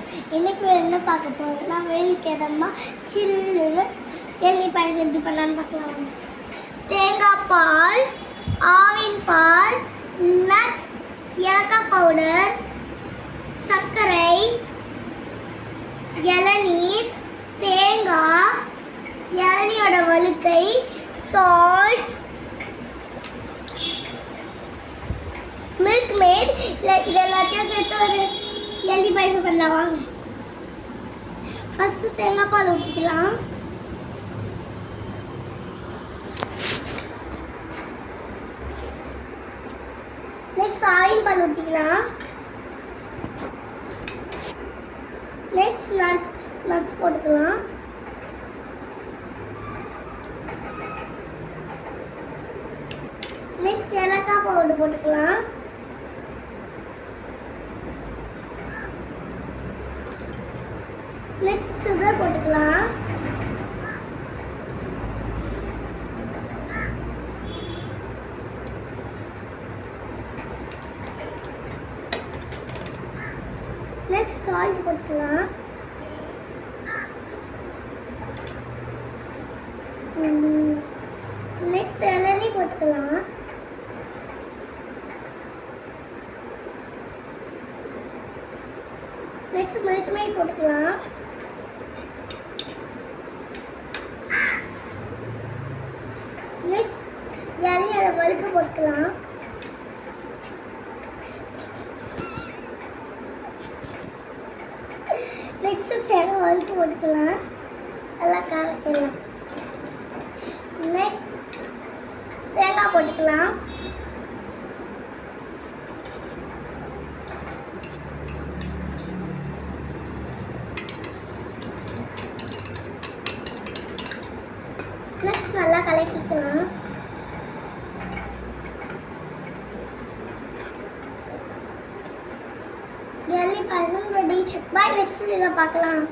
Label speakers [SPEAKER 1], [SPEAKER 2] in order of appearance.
[SPEAKER 1] Friends, இன்னைக்கு என்ன பார்க்க போறோம்னா வெயிலுக்கு ஏதமா சில்லுன்னு எள்ளி பாயசம் எப்படி பண்ணலான்னு பார்க்கலாம். தேங்காய் பால், ஆவின் பால், நட்ஸ், ஏலக்காய் பவுடர், சர்க்கரை, இளநீர், தேங்காய், இளநியோட வழுக்கை, சால்ட், மில்க் மேட், இது எல்லாத்தையும் சேர்த்து ஒரு எள்ளி பாயசம் பண்ணலாம். வாங்க. ஃபர்ஸ்ட் தேங்காய் பால் ஊற்றிக்கலாம். நெக்ஸ்ட் ஆவின் பால் ஊற்றிக்கலாம். நெக்ஸ்ட் நட்ஸ் போட்டுக்கலாம். நெக்ஸ்ட் ஏலக்காய் பவுடர் போட்டுக்கலாம். நெக்ஸ்ட் சுகர் போட்டுக்கலாம். நெக்ஸ்ட் சால்ட் போட்டுக்கலாம். நெக்ஸ்ட் இளநீ போட்டுக்கலாம். நெக்ஸ்ட் மில்க் மேட் போட்டுக்கலாம். நெக்ஸ்ட் இளநியோட வழுக்கு போட்டுக்கலாம். நெக்ஸ்ட் தேங்காய் வழுக்கு போட்டுக்கலாம். எல்லாம் கலக்கலாம். நெக்ஸ்ட் தேங்காய் போட்டுக்கலாம். நெக்ஸ்ட் நல்லா கலக்கிக்கலாம். எள்ளி பாயசம் ரெடி. பாய், நெக்ஸ்ட் வீடியோல பார்க்கலாம்.